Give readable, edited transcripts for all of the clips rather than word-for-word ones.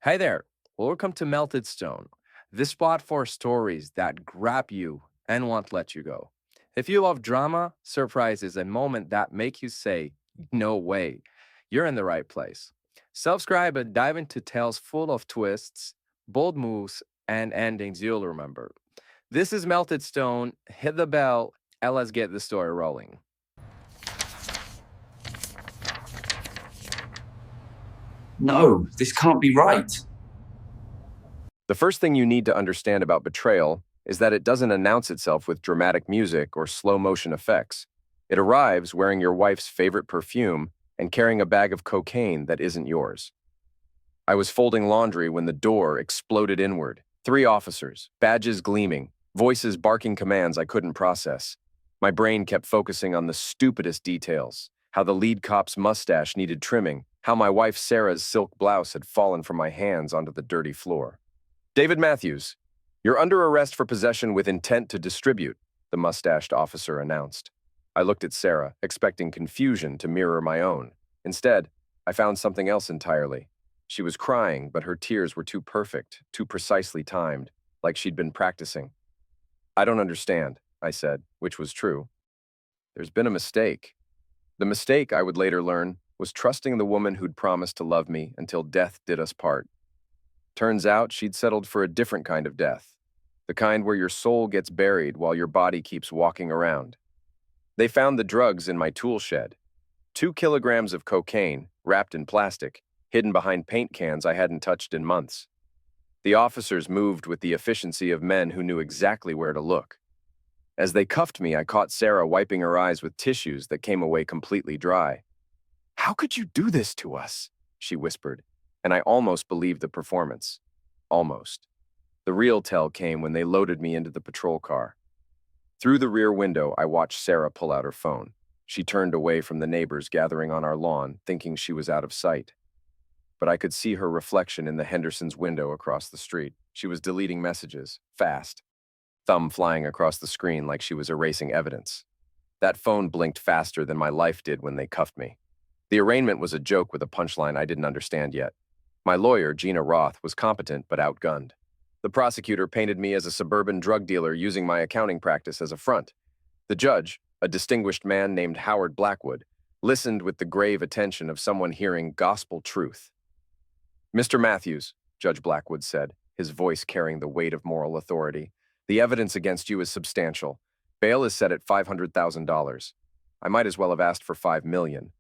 Hi there. Welcome to Melted Stone, the spot for stories that grab you and won't let you go. If you love drama, surprises, and moments that make you say, no way, you're in the right place. Subscribe and dive into tales full of twists, bold moves, and endings you'll remember. This is Melted Stone. Hit the bell and let's get the story rolling. No, this can't be right. The first thing you need to understand about betrayal is that it doesn't announce itself with dramatic music or slow motion effects. It arrives wearing your wife's favorite perfume and carrying a bag of cocaine that isn't yours. I was folding laundry when the door exploded inward. 3 officers, badges gleaming, voices barking commands I couldn't process. My brain kept focusing on the stupidest details: how the lead cop's mustache needed trimming, how my wife Sarah's silk blouse had fallen from my hands onto the dirty floor. David Matthews, you're under arrest for possession with intent to distribute, the mustached officer announced. I looked at Sarah, expecting confusion to mirror my own. Instead, I found something else entirely. She was crying, but her tears were too perfect, too precisely timed, like she'd been practicing. I don't understand, I said, which was true. There's been a mistake. The mistake, I would later learn, was trusting the woman who'd promised to love me until death did us part. Turns out she'd settled for a different kind of death, the kind where your soul gets buried while your body keeps walking around. They found the drugs in my tool shed. 2 kilograms of cocaine, wrapped in plastic, hidden behind paint cans I hadn't touched in months. The officers moved with the efficiency of men who knew exactly where to look. As they cuffed me, I caught Sarah wiping her eyes with tissues that came away completely dry. "How could you do this to us?" she whispered, and I almost believed the performance. Almost. The real tell came when they loaded me into the patrol car. Through the rear window, I watched Sarah pull out her phone. She turned away from the neighbors gathering on our lawn, thinking she was out of sight. But I could see her reflection in the Hendersons' window across the street. She was deleting messages, fast, thumb flying across the screen like she was erasing evidence. That phone blinked faster than my life did when they cuffed me. The arraignment was a joke with a punchline I didn't understand yet. My lawyer, Gina Roth, was competent but outgunned. The prosecutor painted me as a suburban drug dealer using my accounting practice as a front. The judge, a distinguished man named Howard Blackwood, listened with the grave attention of someone hearing gospel truth. "Mr. Matthews," Judge Blackwood said, his voice carrying the weight of moral authority, "the evidence against you is substantial. Bail is set at $500,000. I might as well have asked for $5 million.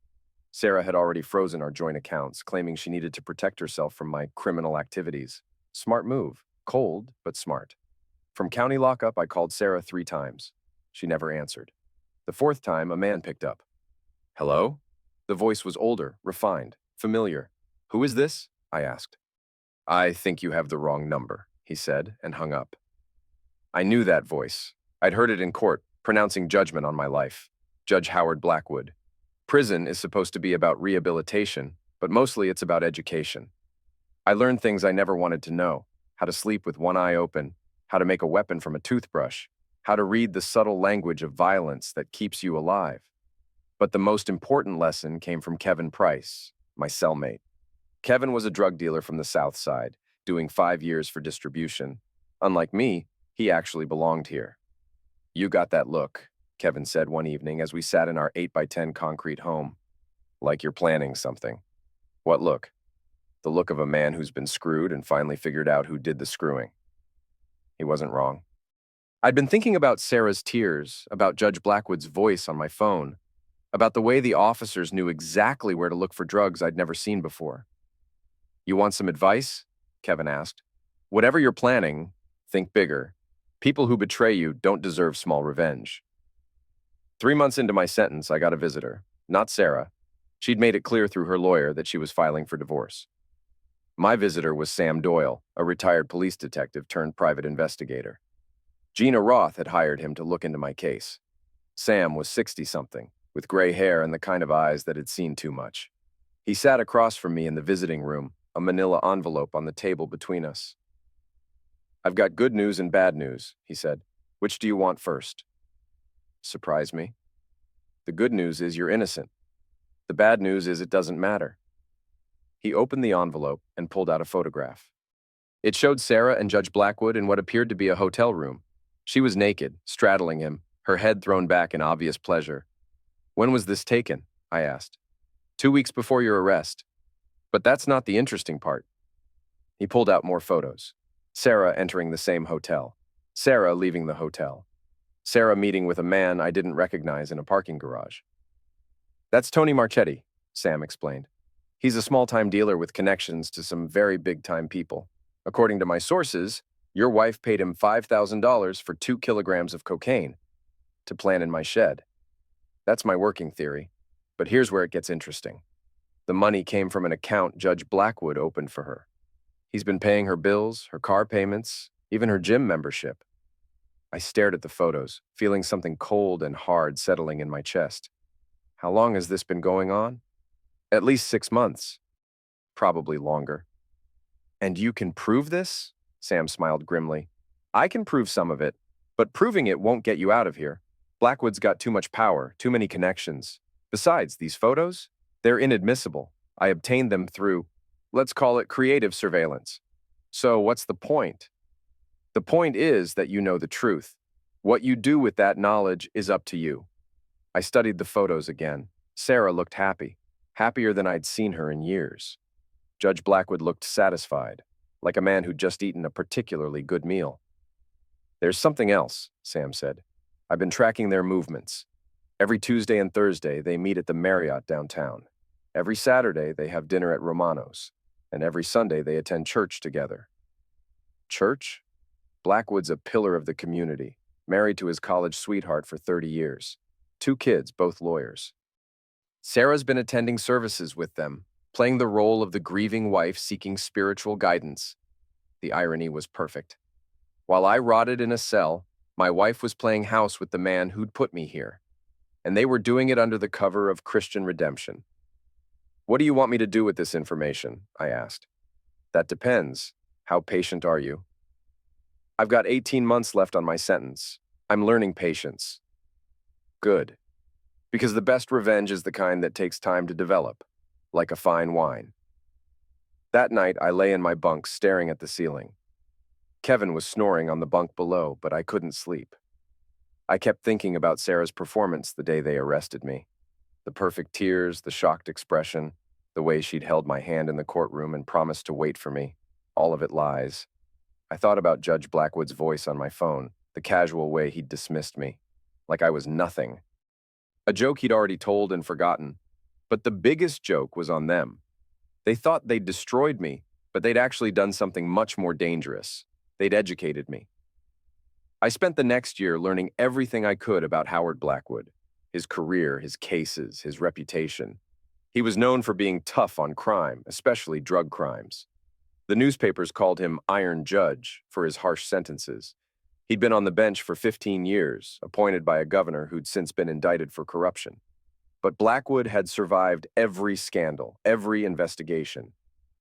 Sarah had already frozen our joint accounts, claiming she needed to protect herself from my criminal activities. Smart move. Cold, but smart. From county lockup, I called Sarah 3 times. She never answered. The 4th time, a man picked up. "Hello?" The voice was older, refined, familiar. "Who is this?" I asked. "I think you have the wrong number," he said, and hung up. I knew that voice. I'd heard it in court, pronouncing judgment on my life. Judge Howard Blackwood. Prison is supposed to be about rehabilitation, but mostly it's about education. I learned things I never wanted to know: how to sleep with one eye open, how to make a weapon from a toothbrush, how to read the subtle language of violence that keeps you alive. But the most important lesson came from Kevin Price, my cellmate. Kevin was a drug dealer from the South Side, doing 5 years for distribution. Unlike me, he actually belonged here. "You got that look," Kevin said one evening as we sat in our 8x10 concrete home. "Like you're planning something." "What look?" "The look of a man who's been screwed and finally figured out who did the screwing." He wasn't wrong. I'd been thinking about Sarah's tears, about Judge Blackwood's voice on my phone, about the way the officers knew exactly where to look for drugs I'd never seen before. "You want some advice?" Kevin asked. "Whatever you're planning, think bigger. People who betray you don't deserve small revenge." 3 months into my sentence, I got a visitor. Not Sarah. She'd made it clear through her lawyer that she was filing for divorce. My visitor was Sam Doyle, a retired police detective turned private investigator. Gina Roth had hired him to look into my case. Sam was 60-something, with gray hair and the kind of eyes that had seen too much. He sat across from me in the visiting room, a manila envelope on the table between us. "I've got good news and bad news," he said. "Which do you want first?" Surprised me. "The good news is you're innocent. The bad news is it doesn't matter." He opened the envelope and pulled out a photograph. It showed Sarah and Judge Blackwood in what appeared to be a hotel room. She was naked, straddling him, her head thrown back in obvious pleasure. "When was this taken?" I asked. "2 weeks before your arrest." "But that's not the interesting part." He pulled out more photos. Sarah entering the same hotel. Sarah leaving the hotel. Sarah meeting with a man I didn't recognize in a parking garage. "That's Tony Marchetti," Sam explained. "He's a small-time dealer with connections to some very big-time people. According to my sources, your wife paid him $5,000 for 2 kilograms of cocaine to plant in my shed. That's my working theory. But here's where it gets interesting. The money came from an account Judge Blackwood opened for her. He's been paying her bills, her car payments, even her gym membership." I stared at the photos, feeling something cold and hard settling in my chest. How long has this been going on? At least 6 months. Probably longer. "And you can prove this?" Sam smiled grimly. "I can prove some of it, but proving it won't get you out of here. Blackwood's got too much power, too many connections. Besides, these photos? They're inadmissible. I obtained them through, let's call it creative surveillance. So what's the point? The point is that you know the truth. What you do with that knowledge is up to you." I studied the photos again. Sarah looked happy, happier than I'd seen her in years. Judge Blackwood looked satisfied, like a man who'd just eaten a particularly good meal. "There's something else," Sam said. "I've been tracking their movements. Every Tuesday and Thursday, they meet at the Marriott downtown. Every Saturday, they have dinner at Romano's. And every Sunday, they attend church together." Church? Blackwood's a pillar of the community, married to his college sweetheart for 30 years. 2 kids, both lawyers. Sarah's been attending services with them, playing the role of the grieving wife seeking spiritual guidance. The irony was perfect. While I rotted in a cell, my wife was playing house with the man who'd put me here. And they were doing it under the cover of Christian redemption. "What do you want me to do with this information?" I asked. "That depends. How patient are you?" "I've got 18 months left on my sentence. I'm learning patience." "Good. Because the best revenge is the kind that takes time to develop, like a fine wine." That night, I lay in my bunk staring at the ceiling. Kevin was snoring on the bunk below, but I couldn't sleep. I kept thinking about Sarah's performance the day they arrested me. The perfect tears, the shocked expression, the way she'd held my hand in the courtroom and promised to wait for me. All of it lies. I thought about Judge Blackwood's voice on my phone, the casual way he'd dismissed me, like I was nothing. A joke he'd already told and forgotten. But the biggest joke was on them. They thought they'd destroyed me, but they'd actually done something much more dangerous. They'd educated me. I spent the next year learning everything I could about Howard Blackwood, his career, his cases, his reputation. He was known for being tough on crime, especially drug crimes. The newspapers called him Iron Judge for his harsh sentences. He'd been on the bench for 15 years, appointed by a governor who'd since been indicted for corruption. But Blackwood had survived every scandal, every investigation.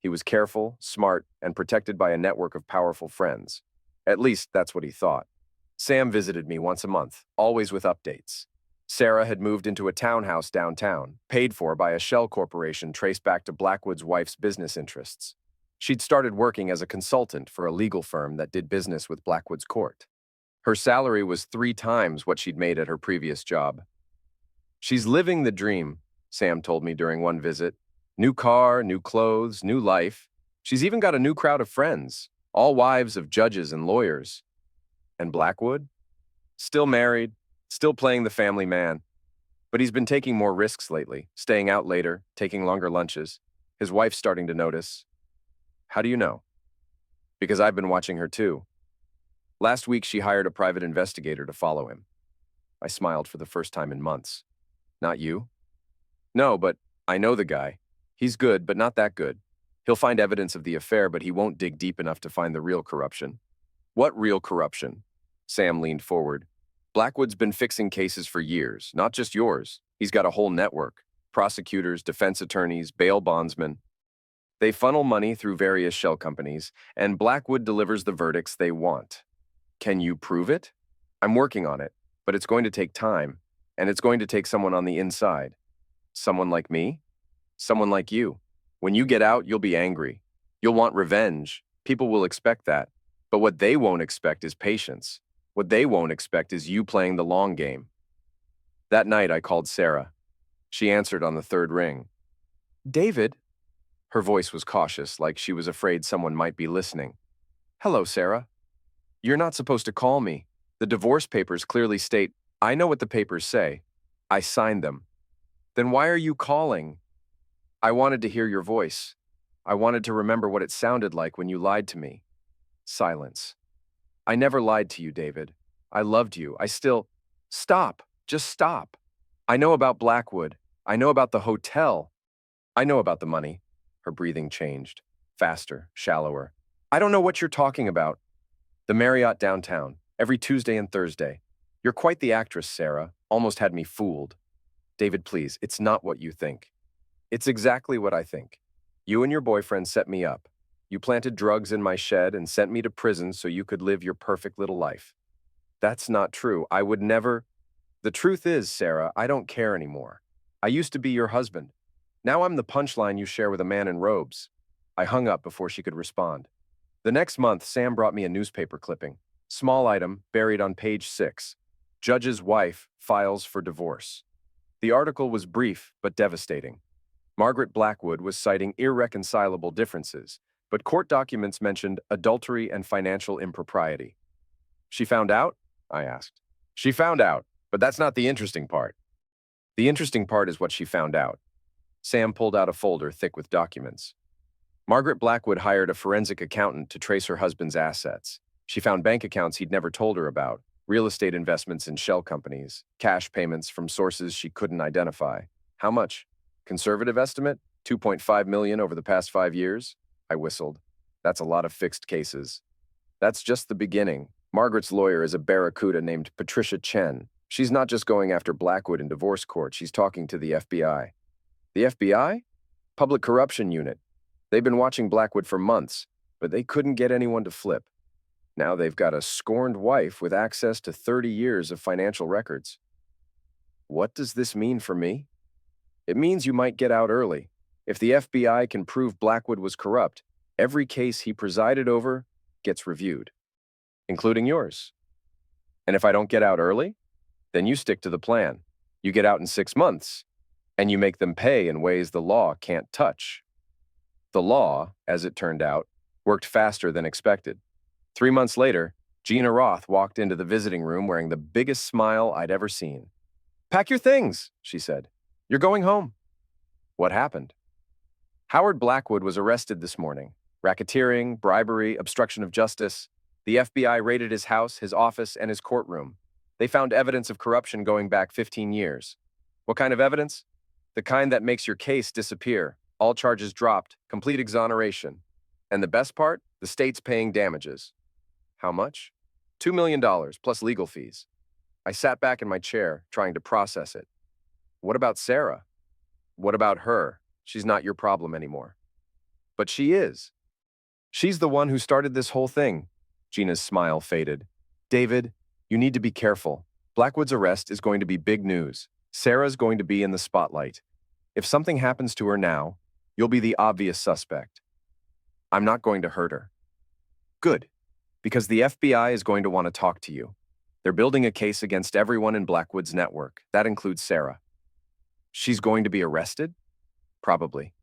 He was careful, smart, and protected by a network of powerful friends. At least that's what he thought. Sam visited me once a month, always with updates. Sarah had moved into a townhouse downtown, paid for by a shell corporation traced back to Blackwood's wife's business interests. She'd started working as a consultant for a legal firm that did business with Blackwood's court. Her salary was 3 times what she'd made at her previous job. "She's living the dream," Sam told me during one visit. "New car, new clothes, new life. She's even got a new crowd of friends, all wives of judges and lawyers." And Blackwood? Still married, still playing the family man. But he's been taking more risks lately, staying out later, taking longer lunches. His wife's starting to notice. "How do you know?" "Because I've been watching her too. Last week, she hired a private investigator to follow him." I smiled for the first time in months. "Not you?" "No, but I know the guy. He's good, but not that good. He'll find evidence of the affair, but he won't dig deep enough to find the real corruption." "What real corruption?" Sam leaned forward. "Blackwood's been fixing cases for years, not just yours. He's got a whole network. Prosecutors, defense attorneys, bail bondsmen. They funnel money through various shell companies, and Blackwood delivers the verdicts they want. Can you prove it? I'm working on it, but it's going to take time, and it's going to take someone on the inside. Someone like me? Someone like you. When you get out, you'll be angry. You'll want revenge. People will expect that. But what they won't expect is patience. What they won't expect is you playing the long game. That night, I called Sarah. She answered on the third ring. David? Her voice was cautious, like she was afraid someone might be listening. Hello, Sarah. You're not supposed to call me. The divorce papers clearly state, I know what the papers say. I signed them. Then why are you calling? I wanted to hear your voice. I wanted to remember what it sounded like when you lied to me. Silence. I never lied to you, David. I loved you. I still... Stop. Just stop. I know about Blackwood. I know about the hotel. I know about the money. Her breathing changed. Faster, shallower. I don't know what you're talking about. The Marriott downtown, every Tuesday and Thursday. You're quite the actress, Sarah. Almost had me fooled. David, please, it's not what you think. It's exactly what I think. You and your boyfriend set me up. You planted drugs in my shed and sent me to prison so you could live your perfect little life. That's not true. I would never... The truth is, Sarah, I don't care anymore. I used to be your husband. Now I'm the punchline you share with a man in robes. I hung up before she could respond. The next month, Sam brought me a newspaper clipping. Small item, buried on page 6. Judge's wife files for divorce. The article was brief but devastating. Margaret Blackwood was citing irreconcilable differences, but court documents mentioned adultery and financial impropriety. She found out? I asked. She found out, but that's not the interesting part. The interesting part is what she found out. Sam pulled out a folder thick with documents. Margaret Blackwood hired a forensic accountant to trace her husband's assets. She found bank accounts he'd never told her about, real estate investments in shell companies, cash payments from sources she couldn't identify. How much? Conservative estimate? 2.5 million over the past 5 years? I whistled. That's a lot of fixed cases. That's just the beginning. Margaret's lawyer is a barracuda named Patricia Chen. She's not just going after Blackwood in divorce court, she's talking to the FBI. The FBI? Public Corruption Unit. They've been watching Blackwood for months, but they couldn't get anyone to flip. Now they've got a scorned wife with access to 30 years of financial records. What does this mean for me? It means you might get out early. If the FBI can prove Blackwood was corrupt, every case he presided over gets reviewed, including yours. And if I don't get out early, then you stick to the plan. You get out in 6 months, and you make them pay in ways the law can't touch. The law, as it turned out, worked faster than expected. 3 months later, Gina Roth walked into the visiting room wearing the biggest smile I'd ever seen. Pack your things, she said. You're going home. What happened? Howard Blackwood was arrested this morning. Racketeering, bribery, obstruction of justice. The FBI raided his house, his office, and his courtroom. They found evidence of corruption going back 15 years. What kind of evidence? The kind that makes your case disappear. All charges dropped, complete exoneration. And the best part? The state's paying damages. How much? $2 million plus legal fees. I sat back in my chair, trying to process it. What about Sarah? What about her? She's not your problem anymore. But she is. She's the one who started this whole thing. Gina's smile faded. David, you need to be careful. Blackwood's arrest is going to be big news. Sarah's going to be in the spotlight. If something happens to her now, you'll be the obvious suspect. I'm not going to hurt her. Good, because the FBI is going to want to talk to you. They're building a case against everyone in Blackwood's network. That includes Sarah. She's going to be arrested? Probably.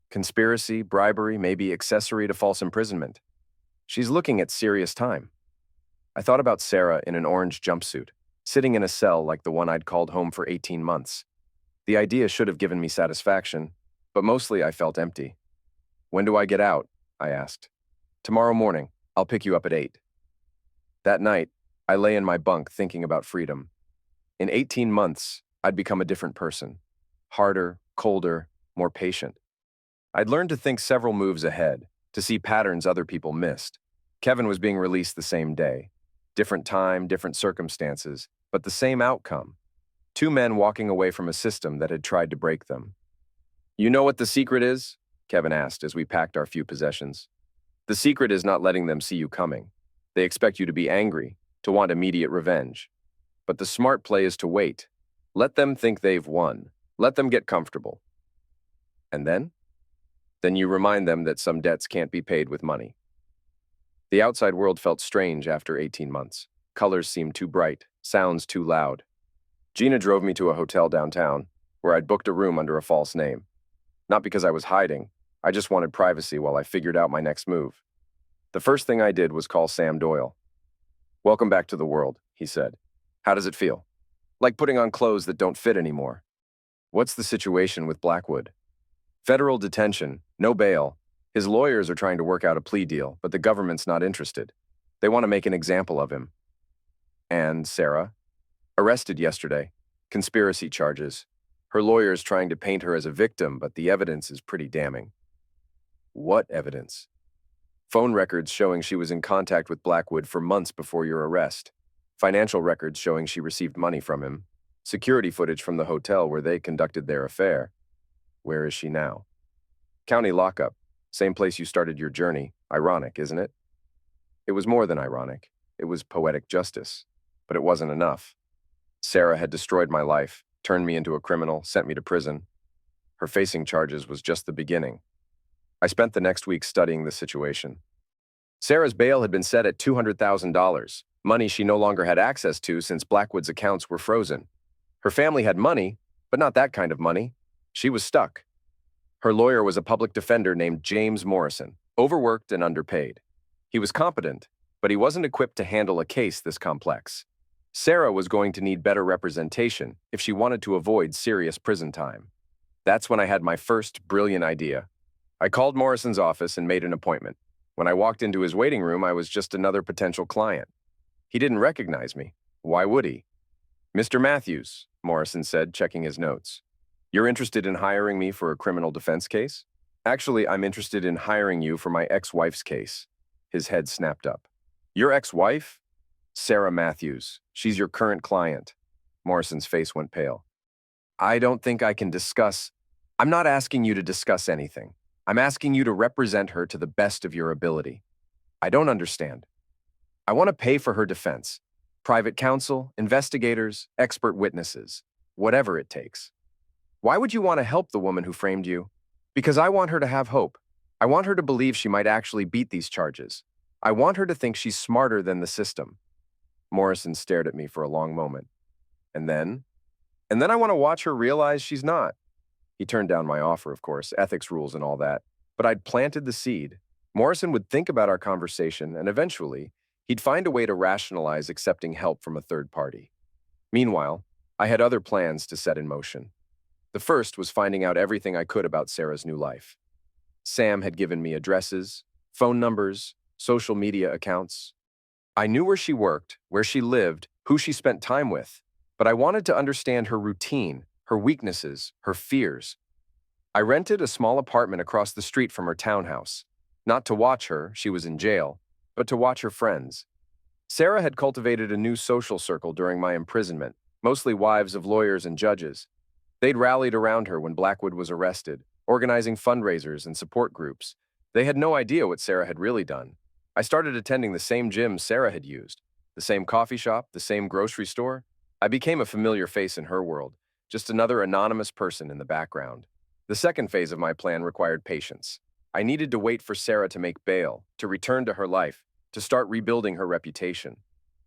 Conspiracy, bribery, maybe accessory to false imprisonment. She's looking at serious time. I thought about Sarah in an orange jumpsuit, sitting in a cell like the one I'd called home for 18 months. The idea should have given me satisfaction, but mostly I felt empty. When do I get out? I asked. Tomorrow morning. I'll pick you up at 8. That night, I lay in my bunk thinking about freedom. In 18 months, I'd become a different person. Harder, colder, more patient. I'd learned to think several moves ahead, to see patterns other people missed. Kevin was being released the same day. Different time, different circumstances, but the same outcome. 2 men walking away from a system that had tried to break them. You know what the secret is? Kevin asked as we packed our few possessions. The secret is not letting them see you coming. They expect you to be angry, to want immediate revenge. But the smart play is to wait. Let them think they've won. Let them get comfortable. And then? Then you remind them that some debts can't be paid with money. The outside world felt strange after 18 months. Colors seemed too bright, sounds too loud. Gina drove me to a hotel downtown, where I'd booked a room under a false name. Not because I was hiding, I just wanted privacy while I figured out my next move. The first thing I did was call Sam Doyle. "Welcome back to the world," he said. "How does it feel?" "Like putting on clothes that don't fit anymore." "What's the situation with Blackwood?" "Federal detention, no bail. His lawyers are trying to work out a plea deal, but the government's not interested. They want to make an example of him." "And Sarah?" "Arrested yesterday. Conspiracy charges. Her lawyer's trying to paint her as a victim, but the evidence is pretty damning." "What evidence?" "Phone records showing she was in contact with Blackwood for months before your arrest. Financial records showing she received money from him. Security footage from the hotel where they conducted their affair." "Where is she now?" "County lockup. Same place you started your journey. Ironic, isn't it?" It was more than ironic. It was poetic justice. But it wasn't enough. Sarah had destroyed my life, turned me into a criminal, sent me to prison. Her facing charges was just the beginning. I spent the next week studying the situation. Sarah's bail had been set at $200,000, money she no longer had access to since Blackwood's accounts were frozen. Her family had money, but not that kind of money. She was stuck. Her lawyer was a public defender named James Morrison, overworked and underpaid. He was competent, but he wasn't equipped to handle a case this complex. Sarah was going to need better representation if she wanted to avoid serious prison time. That's when I had my first brilliant idea. I called Morrison's office and made an appointment. When I walked into his waiting room, I was just another potential client. He didn't recognize me. Why would he? "Mr. Matthews," Morrison said, checking his notes. "You're interested in hiring me for a criminal defense case?" "Actually, I'm interested in hiring you for my ex-wife's case." His head snapped up. "Your ex-wife?" "Sarah Matthews. She's your current client." Morrison's face went pale. "I don't think I can discuss—" "I'm not asking you to discuss anything. I'm asking you to represent her to the best of your ability." "I don't understand." "I want to pay for her defense. Private counsel, investigators, expert witnesses, whatever it takes." "Why would you want to help the woman who framed you?" "Because I want her to have hope. I want her to believe she might actually beat these charges. I want her to think she's smarter than the system." Morrison stared at me for a long moment. "And then?" "And then I want to watch her realize she's not." He turned down my offer, of course, ethics rules and all that. But I'd planted the seed. Morrison would think about our conversation, and eventually, he'd find a way to rationalize accepting help from a third party. Meanwhile, I had other plans to set in motion. The first was finding out everything I could about Sarah's new life. Sam had given me addresses, phone numbers, social media accounts. I knew where she worked, where she lived, who she spent time with, but I wanted to understand her routine, her weaknesses, her fears. I rented a small apartment across the street from her townhouse, not to watch her, she was in jail, but to watch her friends. Sarah had cultivated a new social circle during my imprisonment, mostly wives of lawyers and judges. They'd rallied around her when Blackwood was arrested, organizing fundraisers and support groups. They had no idea what Sarah had really done. I started attending the same gym Sarah had used, the same coffee shop, the same grocery store. I became a familiar face in her world, just another anonymous person in the background. The second phase of my plan required patience. I needed to wait for Sarah to make bail, to return to her life, to start rebuilding her reputation.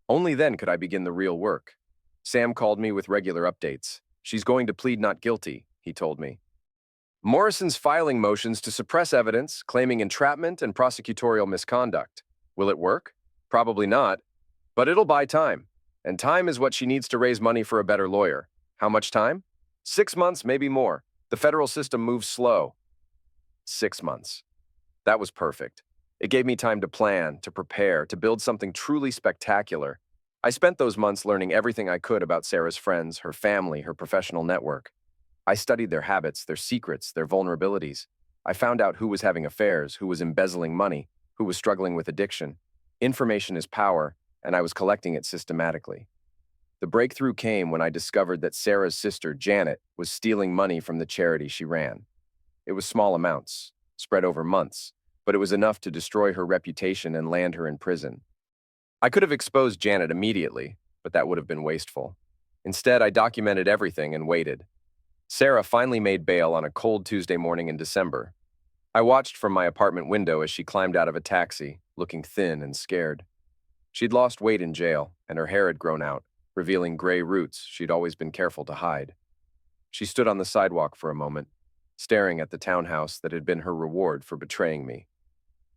Only then could I begin the real work. Sam called me with regular updates. "She's going to plead not guilty," he told me. "Morrison's filing motions to suppress evidence, claiming entrapment and prosecutorial misconduct. Will it work? Probably not. But it'll buy time. And time is what she needs to raise money for a better lawyer. How much time? 6 months, maybe more. The federal system moves slow." 6 months. That was perfect. It gave me time to plan, to prepare, to build something truly spectacular. I spent those months learning everything I could about Sarah's friends, her family, her professional network. I studied their habits, their secrets, their vulnerabilities. I found out who was having affairs, who was embezzling money, who was struggling with addiction. Information is power, and I was collecting it systematically. The breakthrough came when I discovered that Sarah's sister, Janet, was stealing money from the charity she ran. It was small amounts, spread over months, but it was enough to destroy her reputation and land her in prison. I could have exposed Janet immediately, but that would have been wasteful. Instead, I documented everything and waited. Sarah finally made bail on a cold Tuesday morning in December. I watched from my apartment window as she climbed out of a taxi, looking thin and scared. She'd lost weight in jail, and her hair had grown out, revealing gray roots she'd always been careful to hide. She stood on the sidewalk for a moment, staring at the townhouse that had been her reward for betraying me.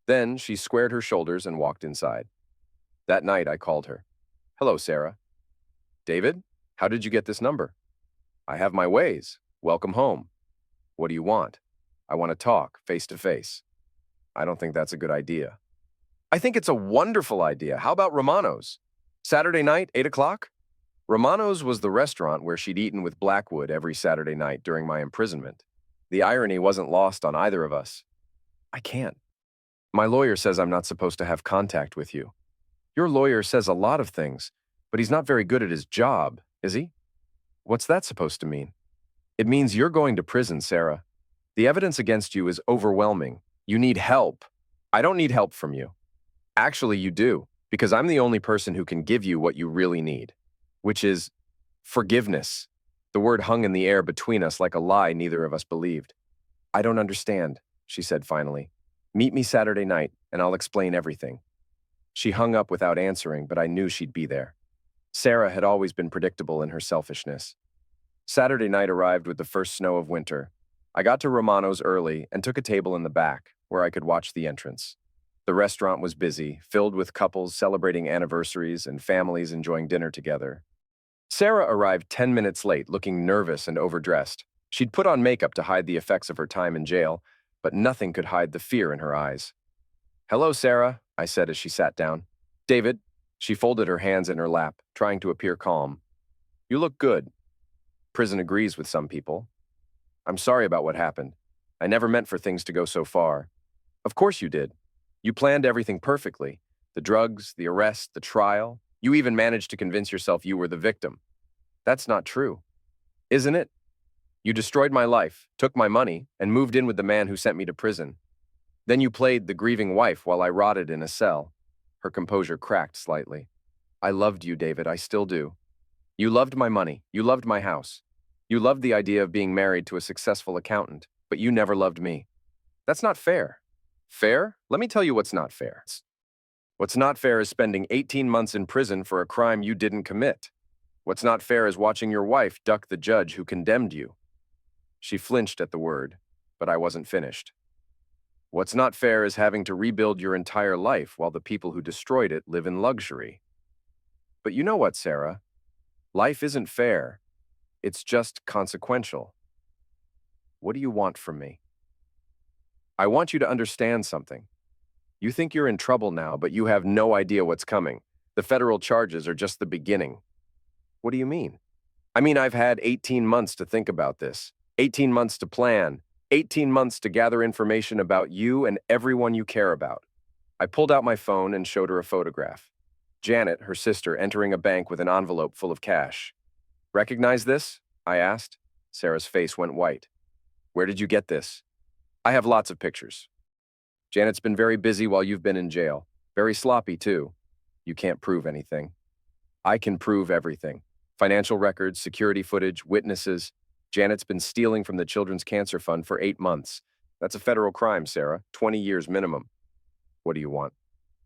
Then she squared her shoulders and walked inside. That night, I called her. "Hello, Sarah." "David, how did you get this number?" "I have my ways. Welcome home." "What do you want?" "I want to talk, face to face." "I don't think that's a good idea." "I think it's a wonderful idea. How about Romano's? Saturday night, 8 o'clock?" Romano's was the restaurant where she'd eaten with Blackwood every Saturday night during my imprisonment. The irony wasn't lost on either of us. "I can't. My lawyer says I'm not supposed to have contact with you." "Your lawyer says a lot of things, but he's not very good at his job, is he?" "What's that supposed to mean?" "It means you're going to prison, Sarah. The evidence against you is overwhelming. You need help." "I don't need help from you." "Actually, you do, because I'm the only person who can give you what you really need, which is forgiveness." The word hung in the air between us like a lie neither of us believed. "I don't understand," she said finally. "Meet me Saturday night, and I'll explain everything." She hung up without answering, but I knew she'd be there. Sarah had always been predictable in her selfishness. Saturday night arrived with the first snow of winter. I got to Romano's early and took a table in the back, where I could watch the entrance. The restaurant was busy, filled with couples celebrating anniversaries and families enjoying dinner together. Sarah arrived 10 minutes late, looking nervous and overdressed. She'd put on makeup to hide the effects of her time in jail, but nothing could hide the fear in her eyes. "Hello, Sarah," I said as she sat down. "David." She folded her hands in her lap, trying to appear calm. "You look good." Prison agrees with some people. "I'm sorry about what happened. I never meant for things to go so far." "Of course you did. You planned everything perfectly. The drugs, the arrest, the trial. You even managed to convince yourself you were the victim." "That's not true." "Isn't it? You destroyed my life, took my money, and moved in with the man who sent me to prison. Then you played the grieving wife while I rotted in a cell." Her composure cracked slightly. "I loved you, David. I still do. You loved my money. You loved my house. You loved the idea of being married to a successful accountant, but you never loved me. That's not fair." "Fair? Let me tell you what's not fair. What's not fair is spending 18 months in prison for a crime you didn't commit. What's not fair is watching your wife duck the judge who condemned you." She flinched at the word, but I wasn't finished. "What's not fair is having to rebuild your entire life while the people who destroyed it live in luxury." "But you know what, Sarah? Life isn't fair. It's just consequential." "What do you want from me?" "I want you to understand something. You think you're in trouble now, but you have no idea what's coming. The federal charges are just the beginning." "What do you mean?" "I mean, I've had 18 months to think about this, 18 months to plan, 18 months to gather information about you and everyone you care about." I pulled out my phone and showed her a photograph. Janet, her sister, entering a bank with an envelope full of cash. "Recognize this?" I asked. Sarah's face went white. "Where did you get this?" "I have lots of pictures. Janet's been very busy while you've been in jail. Very sloppy, too. You can't prove anything." "I can prove everything. Financial records, security footage, witnesses. Janet's been stealing from the Children's Cancer Fund for 8 months. That's a federal crime, Sarah. 20 years minimum." "What do you want?"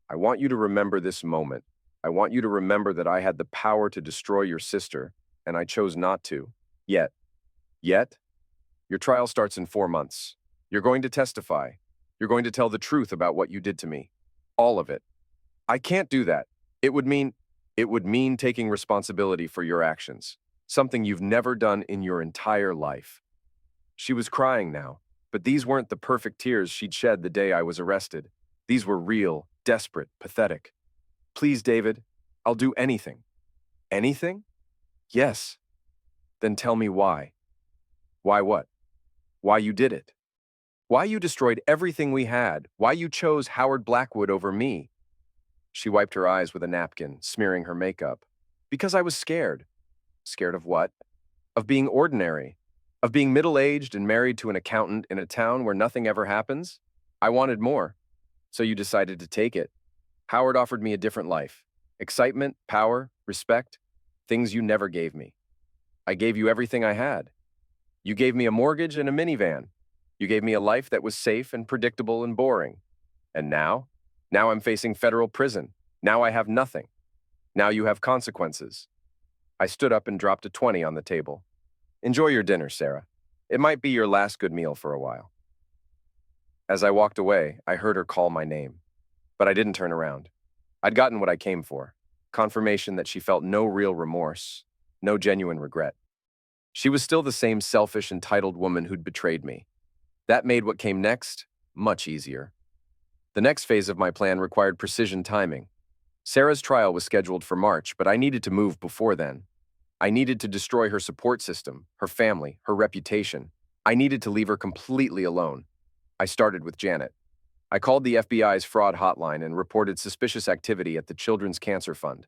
"I want you to remember this moment. I want you to remember that I had the power to destroy your sister, and I chose not to. Yet." "Yet?" "Your trial starts in 4 months. You're going to testify. You're going to tell the truth about what you did to me. All of it." "I can't do that. It would mean taking responsibility for your actions. Something you've never done in your entire life." She was crying now, but these weren't the perfect tears she'd shed the day I was arrested. These were real, desperate, pathetic. "Please, David, I'll do anything." "Anything?" "Yes." "Then tell me why." "Why what?" "Why you did it. Why you destroyed everything we had. Why you chose Howard Blackwood over me." She wiped her eyes with a napkin, smearing her makeup. "Because I was scared." "Scared of what?" "Of being ordinary. Of being middle-aged and married to an accountant in a town where nothing ever happens. I wanted more. So you decided to take it. Howard offered me a different life. Excitement, power, respect. Things you never gave me. I gave you everything I had. You gave me a mortgage and a minivan. You gave me a life that was safe and predictable and boring. And now? Now I'm facing federal prison. Now I have nothing. Now you have consequences. I stood up and dropped a 20 on the table. Enjoy your dinner, Sarah. It might be your last good meal for a while. As I walked away, I heard her call my name. But I didn't turn around. I'd gotten what I came for. Confirmation that she felt no real remorse, no genuine regret. She was still the same selfish, entitled woman who'd betrayed me. That made what came next much easier. The next phase of my plan required precision timing. Sarah's trial was scheduled for March, but I needed to move before then. I needed to destroy her support system, her family, her reputation. I needed to leave her completely alone. I started with Janet. I called the FBI's fraud hotline and reported suspicious activity at the Children's Cancer Fund.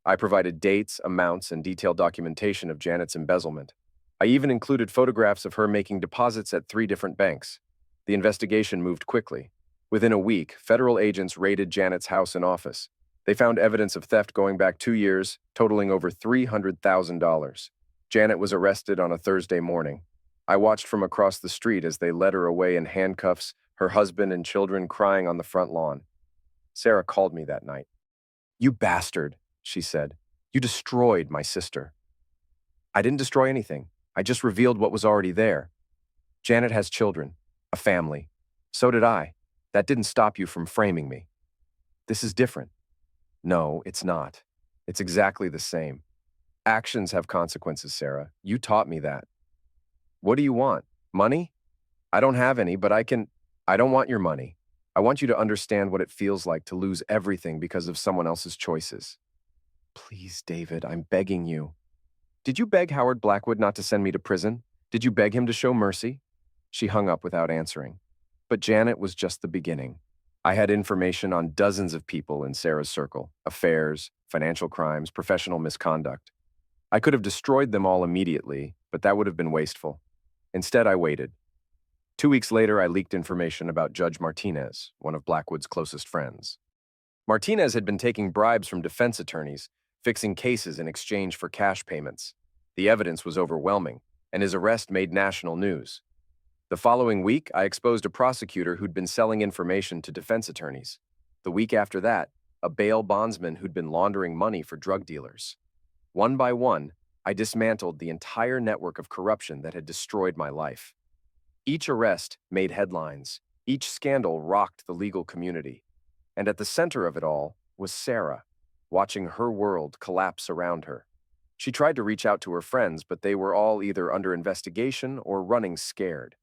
I provided dates, amounts, and detailed documentation of Janet's embezzlement. I even included photographs of her making deposits at 3 different banks. The investigation moved quickly. Within a week, federal agents raided Janet's house and office. They found evidence of theft going back 2 years, totaling over $300,000. Janet was arrested on a Thursday morning. I watched from across the street as they led her away in handcuffs, her husband and children crying on the front lawn. Sarah called me that night. "You bastard," she said. "You destroyed my sister." I didn't destroy anything. I just revealed what was already there. Janet has children, a family. So did I. That didn't stop you from framing me. This is different. No, it's not. It's exactly the same. Actions have consequences, Sarah. You taught me that. What do you want? Money? I don't have any, but I don't want your money. I want you to understand what it feels like to lose everything because of someone else's choices. Please, David, I'm begging you. Did you beg Howard Blackwood not to send me to prison? Did you beg him to show mercy? She hung up without answering. But Janet was just the beginning. I had information on dozens of people in Sarah's circle: affairs, financial crimes, professional misconduct. I could have destroyed them all immediately, but that would have been wasteful. Instead, I waited. 2 weeks later, I leaked information about Judge Martinez, one of Blackwood's closest friends. Martinez had been taking bribes from defense attorneys, fixing cases in exchange for cash payments. The evidence was overwhelming, and his arrest made national news. The following week, I exposed a prosecutor who'd been selling information to defense attorneys. The week after that, a bail bondsman who'd been laundering money for drug dealers. One by one, I dismantled the entire network of corruption that had destroyed my life. Each arrest made headlines. Each scandal rocked the legal community. And at the center of it all was Sarah, watching her world collapse around her. She tried to reach out to her friends, but they were all either under investigation or running scared.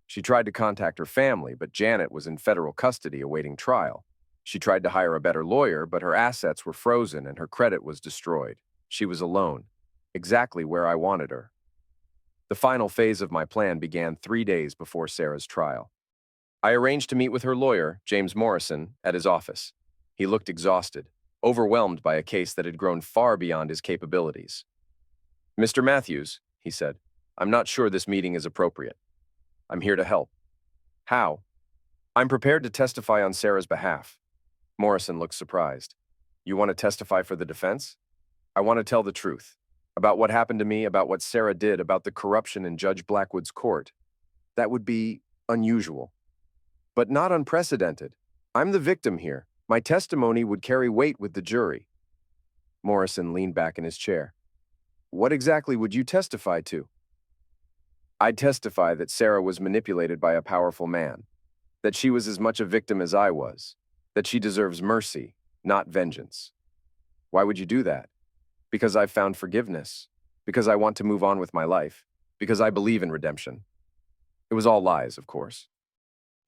She tried to contact her family, but Janet was in federal custody awaiting trial. She tried to hire a better lawyer, but her assets were frozen and her credit was destroyed. She was alone, exactly where I wanted her. The final phase of my plan began 3 days before Sarah's trial. I arranged to meet with her lawyer, James Morrison, at his office. He looked exhausted, overwhelmed by a case that had grown far beyond his capabilities. "Mr. Matthews," he said, "I'm not sure this meeting is appropriate. I'm here to help." "How?" "I'm prepared to testify on Sarah's behalf." Morrison looked surprised. "You want to testify for the defense?" "I want to tell the truth. About what happened to me, about what Sarah did, about the corruption in Judge Blackwood's court. That would be unusual, but not unprecedented. I'm the victim here. My testimony would carry weight with the jury." Morrison leaned back in his chair. "What exactly would you testify to?" "I'd testify that Sarah was manipulated by a powerful man, that she was as much a victim as I was, that she deserves mercy, not vengeance." "Why would you do that?" "Because I've found forgiveness, because I want to move on with my life, because I believe in redemption." It was all lies, of course.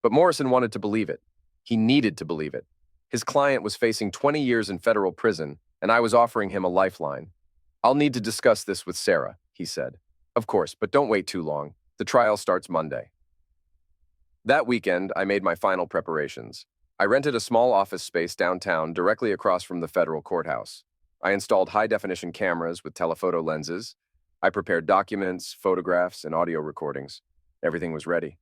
But Morrison wanted to believe it. He needed to believe it. His client was facing 20 years in federal prison, and I was offering him a lifeline. "I'll need to discuss this with Sarah," he said. "Of course, but don't wait too long. The trial starts Monday." That weekend, I made my final preparations. I rented a small office space downtown directly across from the federal courthouse. I installed high-definition cameras with telephoto lenses. I prepared documents, photographs, and audio recordings. Everything was ready.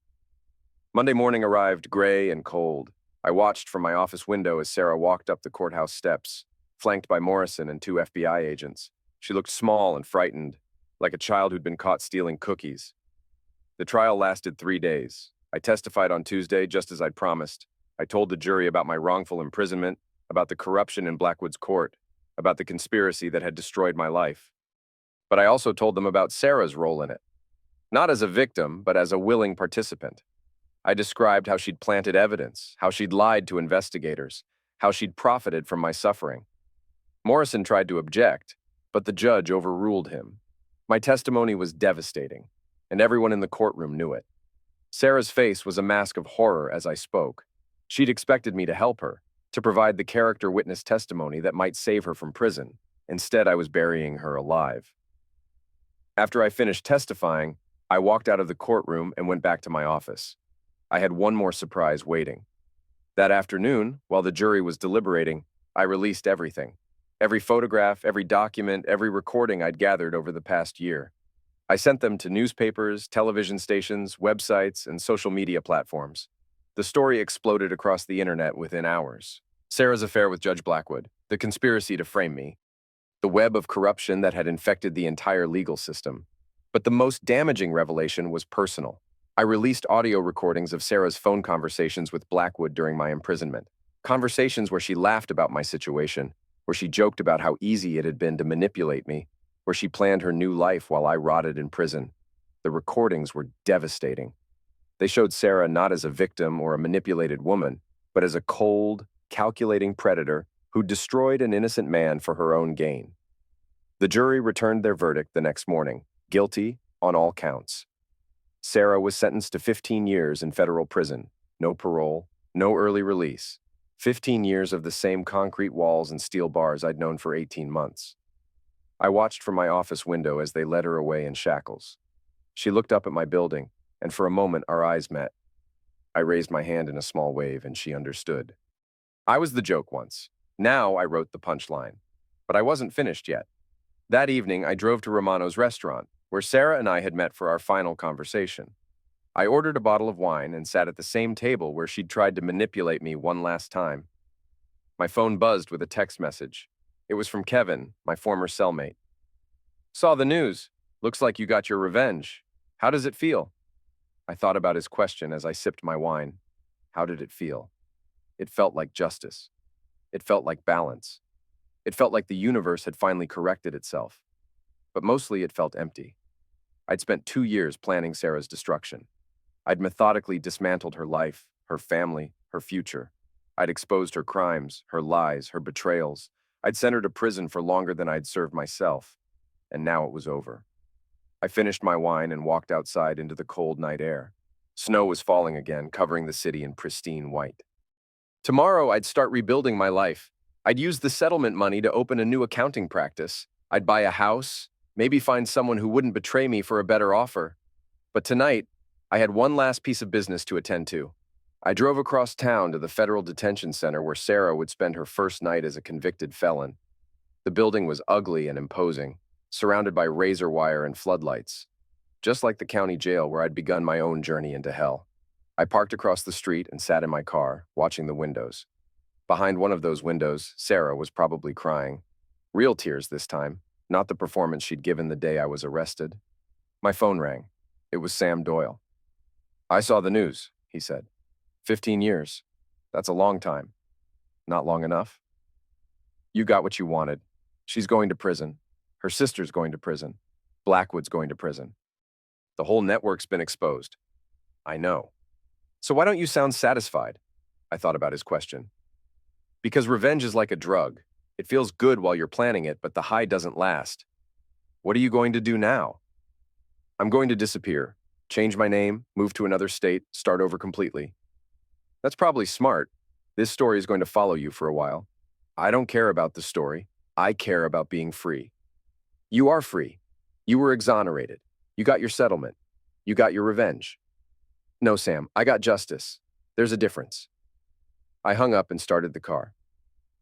Monday morning arrived gray and cold. I watched from my office window as Sarah walked up the courthouse steps, flanked by Morrison and 2 FBI agents. She looked small and frightened, like a child who'd been caught stealing cookies. The trial lasted 3 days. I testified on Tuesday just as I'd promised. I told the jury about my wrongful imprisonment, about the corruption in Blackwood's court, about the conspiracy that had destroyed my life. But I also told them about Sarah's role in it, not as a victim, but as a willing participant. I described how she'd planted evidence, how she'd lied to investigators, how she'd profited from my suffering. Morrison tried to object, but the judge overruled him. My testimony was devastating, and everyone in the courtroom knew it. Sarah's face was a mask of horror as I spoke. She'd expected me to help her, to provide the character witness testimony that might save her from prison. Instead, I was burying her alive. After I finished testifying, I walked out of the courtroom and went back to my office. I had one more surprise waiting. That afternoon, while the jury was deliberating, I released everything. Every photograph, every document, every recording I'd gathered over the past year. I sent them to newspapers, television stations, websites, and social media platforms. The story exploded across the internet within hours. Sarah's affair with Judge Blackwood, the conspiracy to frame me, the web of corruption that had infected the entire legal system. But the most damaging revelation was personal. I released audio recordings of Sarah's phone conversations with Blackwood during my imprisonment. Conversations where she laughed about my situation, where she joked about how easy it had been to manipulate me, where she planned her new life while I rotted in prison. The recordings were devastating. They showed Sarah not as a victim or a manipulated woman, but as a cold, calculating predator who destroyed an innocent man for her own gain. The jury returned their verdict the next morning, guilty on all counts. Sarah was sentenced to 15 years in federal prison, no parole, no early release, 15 years of the same concrete walls and steel bars I'd known for 18 months. I watched from my office window as they led her away in shackles. She looked up at my building, and for a moment our eyes met. I raised my hand in a small wave, and she understood. I was the joke once. Now I wrote the punchline. But I wasn't finished yet. That evening, I drove to Romano's restaurant, where Sarah and I had met for our final conversation. I ordered a bottle of wine and sat at the same table where she'd tried to manipulate me one last time. My phone buzzed with a text message. It was from Kevin, my former cellmate. "Saw the news. Looks like you got your revenge. How does it feel?" I thought about his question as I sipped my wine. How did it feel? It felt like justice. It felt like balance. It felt like the universe had finally corrected itself. But mostly it felt empty. I'd spent 2 years planning Sarah's destruction. I'd methodically dismantled her life, her family, her future. I'd exposed her crimes, her lies, her betrayals. I'd sent her to prison for longer than I'd served myself. And now it was over. I finished my wine and walked outside into the cold night air. Snow was falling again, covering the city in pristine white. Tomorrow, I'd start rebuilding my life. I'd use the settlement money to open a new accounting practice. I'd buy a house, maybe find someone who wouldn't betray me for a better offer. But tonight, I had one last piece of business to attend to. I drove across town to the federal detention center where Sarah would spend her first night as a convicted felon. The building was ugly and imposing, surrounded by razor wire and floodlights, just like the county jail where I'd begun my own journey into hell. I parked across the street and sat in my car, watching the windows. Behind one of those windows, Sarah was probably crying. Real tears this time, not the performance she'd given the day I was arrested. My phone rang. It was Sam Doyle. "I saw the news," he said. 15 years. That's a long time. Not long enough? You got what you wanted. She's going to prison. Her sister's going to prison. Blackwood's going to prison. The whole network's been exposed. I know. So why don't you sound satisfied? I thought about his question. Because revenge is like a drug. It feels good while you're planning it, but the high doesn't last. What are you going to do now? I'm going to disappear, change my name, move to another state, start over completely. That's probably smart. This story is going to follow you for a while. I don't care about the story. I care about being free. You are free. You were exonerated. You got your settlement. You got your revenge. No, Sam, I got justice. There's a difference. I hung up and started the car.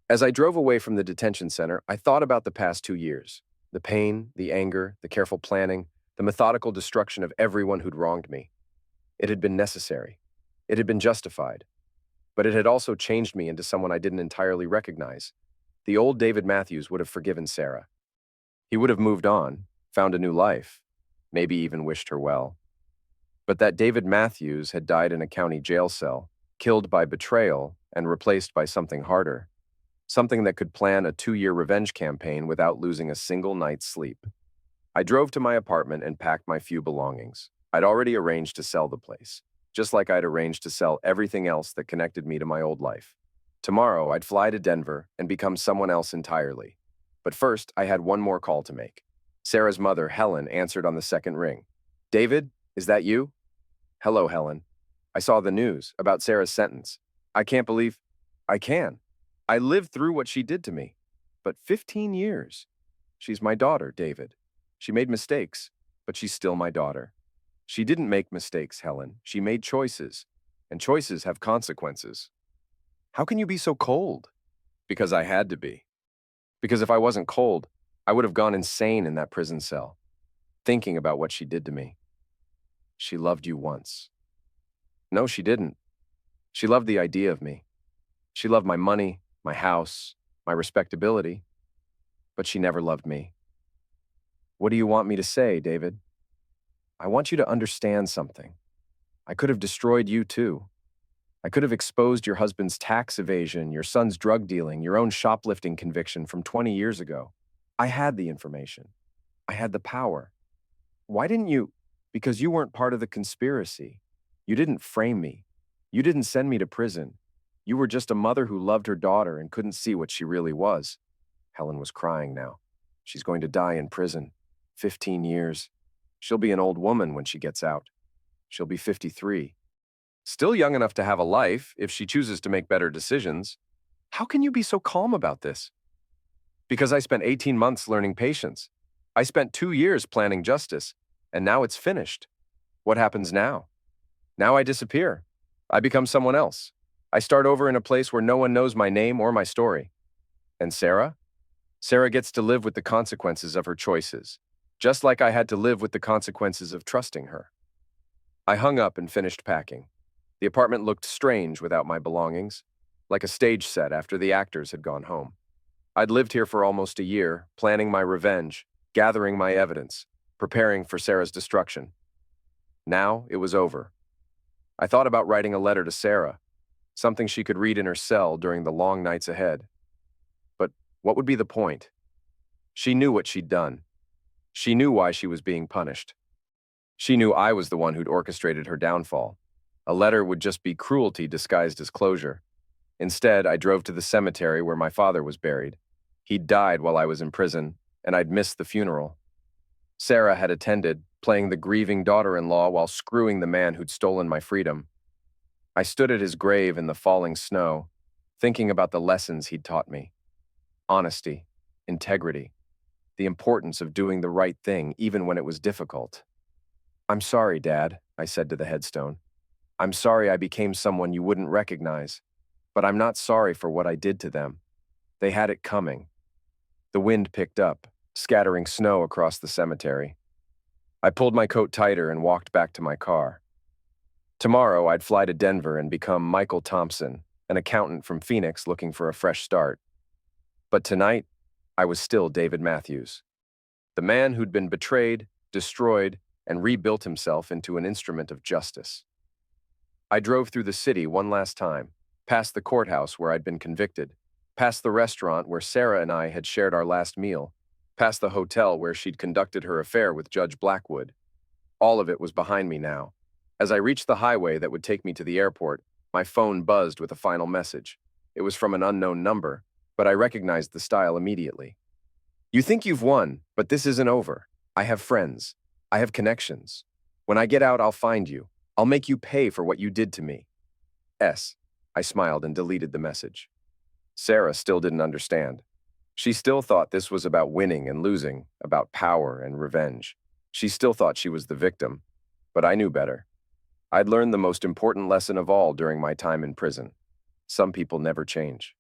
As I drove away from the detention center, I thought about the past 2 years. The pain, the anger, the careful planning, the methodical destruction of everyone who'd wronged me. It had been necessary. It had been justified. But it had also changed me into someone I didn't entirely recognize. The old David Matthews would have forgiven Sarah. He would have moved on, found a new life, maybe even wished her well. but that David Matthews had died in a county jail cell, killed by betrayal and replaced by something harder, something that could plan a 2-year revenge campaign without losing a single night's sleep. I drove to my apartment and packed my few belongings. I'd already arranged to sell the place, just like I'd arranged to sell everything else that connected me to my old life. Tomorrow, I'd fly to Denver and become someone else entirely. But first, I had one more call to make. Sarah's mother, Helen, answered on the second ring. David, is that you? Hello, Helen. I saw the news about Sarah's sentence. I can't believe I can. I lived through what she did to me. But 15 years. She's my daughter, David. She made mistakes, but she's still my daughter. She didn't make mistakes, Helen. She made choices, and choices have consequences. How can you be so cold? Because I had to be. Because if I wasn't cold, I would have gone insane in that prison cell, thinking about what she did to me. She loved you once. No, she didn't. She loved the idea of me. She loved my money, my house, my respectability, but she never loved me. What do you want me to say, David? I want you to understand something. I could have destroyed you too. I could have exposed your husband's tax evasion, your son's drug dealing, your own shoplifting conviction from 20 years ago. I had the information. I had the power. Why didn't you? Because you weren't part of the conspiracy. You didn't frame me. You didn't send me to prison. You were just a mother who loved her daughter and couldn't see what she really was. Helen was crying now. She's going to die in prison. 15 years. She'll be an old woman when she gets out. She'll be 53. Still young enough to have a life if she chooses to make better decisions. How can you be so calm about this? Because I spent 18 months learning patience. I spent 2 years planning justice, and now it's finished. What happens now? Now I disappear. I become someone else. I start over in a place where no one knows my name or my story. And Sarah? Sarah gets to live with the consequences of her choices, just like I had to live with the consequences of trusting her. I hung up and finished packing. The apartment looked strange without my belongings, like a stage set after the actors had gone home. I'd lived here for almost a year, planning my revenge, gathering my evidence, preparing for Sarah's destruction. Now it was over. I thought about writing a letter to Sarah, something she could read in her cell during the long nights ahead. But what would be the point? She knew what she'd done. She knew why she was being punished. She knew I was the one who'd orchestrated her downfall. A letter would just be cruelty disguised as closure. Instead, I drove to the cemetery where my father was buried. He'd died while I was in prison, and I'd missed the funeral. Sarah had attended, playing the grieving daughter-in-law while screwing the man who'd stolen my freedom. I stood at his grave in the falling snow, thinking about the lessons he'd taught me. Honesty, integrity, the importance of doing the right thing even when it was difficult. I'm sorry, Dad, I said to the headstone. I'm sorry I became someone you wouldn't recognize, but I'm not sorry for what I did to them. They had it coming. The wind picked up, scattering snow across the cemetery. I pulled my coat tighter and walked back to my car. Tomorrow, I'd fly to Denver and become Michael Thompson, an accountant from Phoenix looking for a fresh start. But tonight, I was still David Matthews, the man who'd been betrayed, destroyed, and rebuilt himself into an instrument of justice. I drove through the city one last time, past the courthouse where I'd been convicted, past the restaurant where Sarah and I had shared our last meal, past the hotel where she'd conducted her affair with Judge Blackwood. All of it was behind me now. As I reached the highway that would take me to the airport, my phone buzzed with a final message. It was from an unknown number, but I recognized the style immediately. You think you've won, but this isn't over. I have friends. I have connections. When I get out, I'll find you. I'll make you pay for what you did to me. S. I smiled and deleted the message. Sarah still didn't understand. She still thought this was about winning and losing, about power and revenge. She still thought she was the victim, but I knew better. I'd learned the most important lesson of all during my time in prison. Some people never change.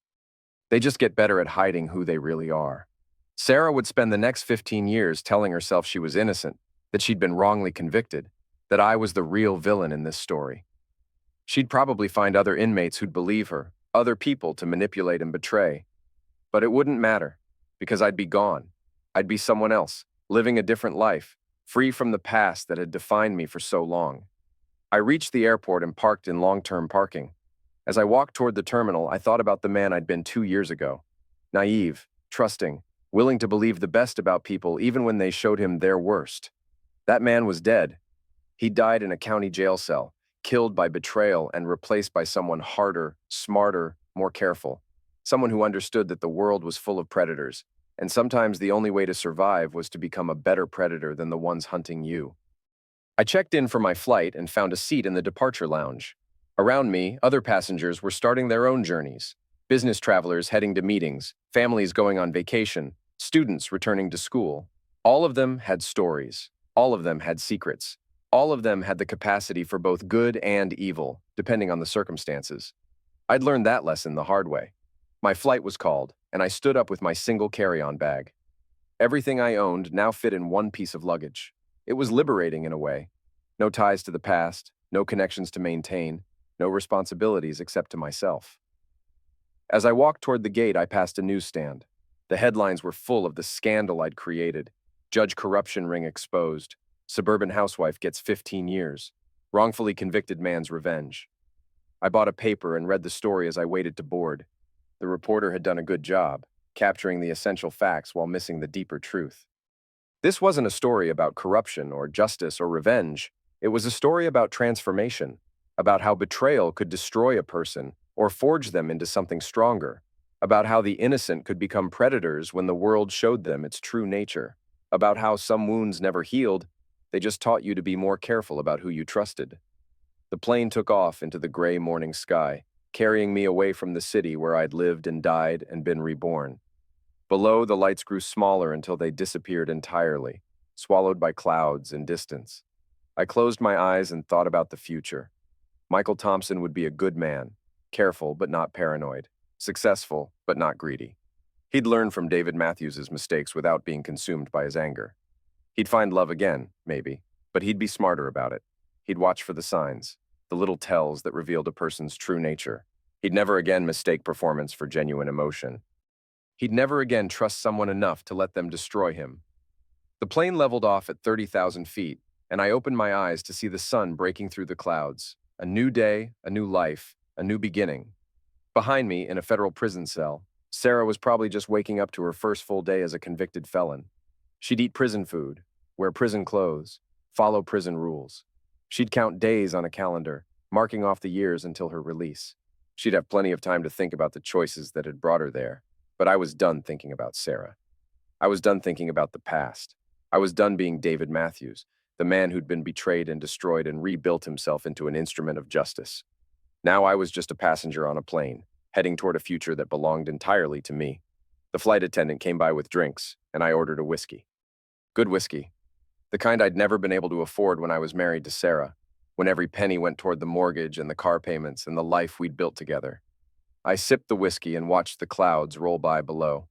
They just get better at hiding who they really are. Sarah would spend the next 15 years telling herself she was innocent, that she'd been wrongly convicted, that I was the real villain in this story. She'd probably find other inmates who'd believe her, other people to manipulate and betray. But it wouldn't matter, because I'd be gone. I'd be someone else, living a different life, free from the past that had defined me for so long. I reached the airport and parked in long-term parking. As I walked toward the terminal, I thought about the man I'd been 2 years ago. Naive, trusting, willing to believe the best about people even when they showed him their worst. That man was dead. He died in a county jail cell, killed by betrayal and replaced by someone harder, smarter, more careful. Someone who understood that the world was full of predators, and sometimes the only way to survive was to become a better predator than the ones hunting you. I checked in for my flight and found a seat in the departure lounge. Around me, other passengers were starting their own journeys. Business travelers heading to meetings, families going on vacation, students returning to school. All of them had stories. All of them had secrets. All of them had the capacity for both good and evil, depending on the circumstances. I'd learned that lesson the hard way. My flight was called, and I stood up with my single carry-on bag. Everything I owned now fit in one piece of luggage. It was liberating in a way. No ties to the past, no connections to maintain, no responsibilities except to myself. As I walked toward the gate, I passed a newsstand. The headlines were full of the scandal I'd created. Judge corruption ring exposed. Suburban housewife gets 15 years. Wrongfully convicted man's revenge. I bought a paper and read the story as I waited to board. The reporter had done a good job, capturing the essential facts while missing the deeper truth. This wasn't a story about corruption or justice or revenge. It was a story about transformation, about how betrayal could destroy a person or forge them into something stronger, about how the innocent could become predators when the world showed them its true nature, about how some wounds never healed, they just taught you to be more careful about who you trusted. The plane took off into the gray morning sky, carrying me away from the city where I'd lived and died and been reborn. Below, the lights grew smaller until they disappeared entirely, swallowed by clouds and distance. I closed my eyes and thought about the future. Michael Thompson would be a good man, careful but not paranoid, successful but not greedy. He'd learn from David Matthews' mistakes without being consumed by his anger. He'd find love again, maybe, but he'd be smarter about it. He'd watch for the signs, the little tells that revealed a person's true nature. He'd never again mistake performance for genuine emotion. He'd never again trust someone enough to let them destroy him. The plane leveled off at 30,000 feet, and I opened my eyes to see the sun breaking through the clouds. A new day, a new life, a new beginning. Behind me, in a federal prison cell, Sarah was probably just waking up to her first full day as a convicted felon. She'd eat prison food, wear prison clothes, follow prison rules. She'd count days on a calendar, marking off the years until her release. She'd have plenty of time to think about the choices that had brought her there. But I was done thinking about Sarah. I was done thinking about the past. I was done being David Matthews, the man who'd been betrayed and destroyed and rebuilt himself into an instrument of justice. Now I was just a passenger on a plane, heading toward a future that belonged entirely to me. The flight attendant came by with drinks, and I ordered a whiskey. Good whiskey. The kind I'd never been able to afford when I was married to Sarah, when every penny went toward the mortgage and the car payments and the life we'd built together. I sipped the whiskey and watched the clouds roll by below.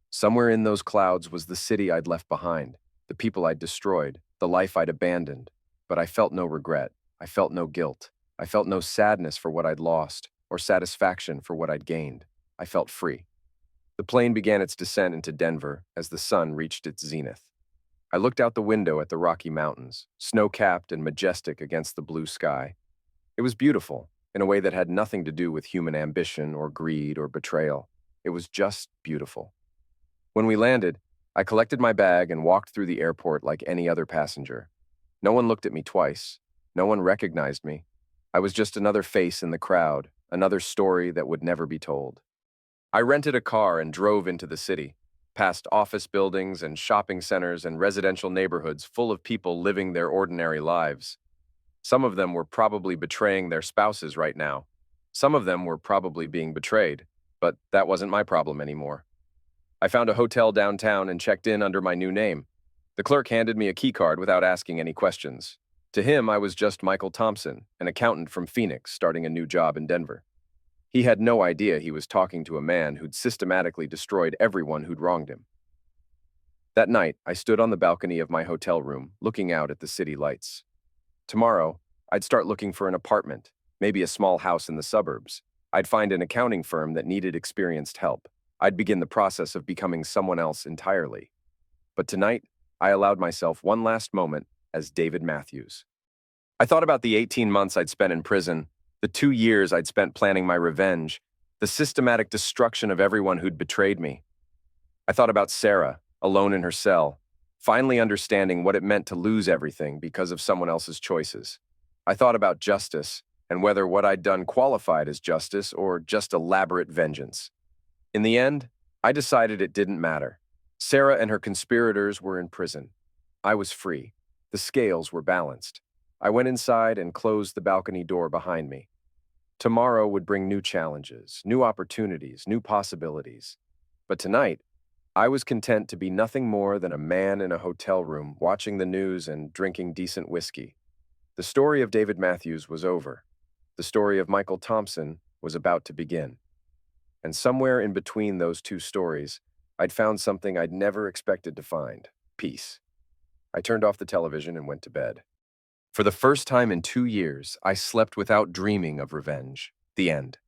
Somewhere in those clouds was the city I'd left behind, the people I'd destroyed, the life I'd abandoned. But I felt no regret. I felt no guilt. I felt no sadness for what I'd lost, or satisfaction for what I'd gained. I felt free. The plane began its descent into Denver as the sun reached its zenith. I looked out the window at the Rocky Mountains, snow-capped and majestic against the blue sky. It was beautiful, in a way that had nothing to do with human ambition or greed or betrayal. It was just beautiful. When we landed, I collected my bag and walked through the airport like any other passenger. No one looked at me twice. No one recognized me. I was just another face in the crowd, another story that would never be told. I rented a car and drove into the city, past office buildings and shopping centers and residential neighborhoods full of people living their ordinary lives. Some of them were probably betraying their spouses right now. Some of them were probably being betrayed, but that wasn't my problem anymore. I found a hotel downtown and checked in under my new name. The clerk handed me a key card without asking any questions. To him, I was just Michael Thompson, an accountant from Phoenix starting a new job in Denver. He had no idea he was talking to a man who'd systematically destroyed everyone who'd wronged him. That night, I stood on the balcony of my hotel room, looking out at the city lights. Tomorrow, I'd start looking for an apartment, maybe a small house in the suburbs. I'd find an accounting firm that needed experienced help. I'd begin the process of becoming someone else entirely. But tonight, I allowed myself one last moment as David Matthews. I thought about the 18 months I'd spent in prison, the 2 years I'd spent planning my revenge, the systematic destruction of everyone who'd betrayed me. I thought about Sarah, alone in her cell, finally understanding what it meant to lose everything because of someone else's choices. I thought about justice and whether what I'd done qualified as justice or just elaborate vengeance. In the end, I decided it didn't matter. Sarah and her conspirators were in prison. I was free. The scales were balanced. I went inside and closed the balcony door behind me. Tomorrow would bring new challenges, new opportunities, new possibilities. But tonight, I was content to be nothing more than a man in a hotel room watching the news and drinking decent whiskey. The story of David Matthews was over. The story of Michael Thompson was about to begin. And somewhere in between those two stories, I'd found something I'd never expected to find: peace. I turned off the television and went to bed. For the first time in 2 years, I slept without dreaming of revenge. The end.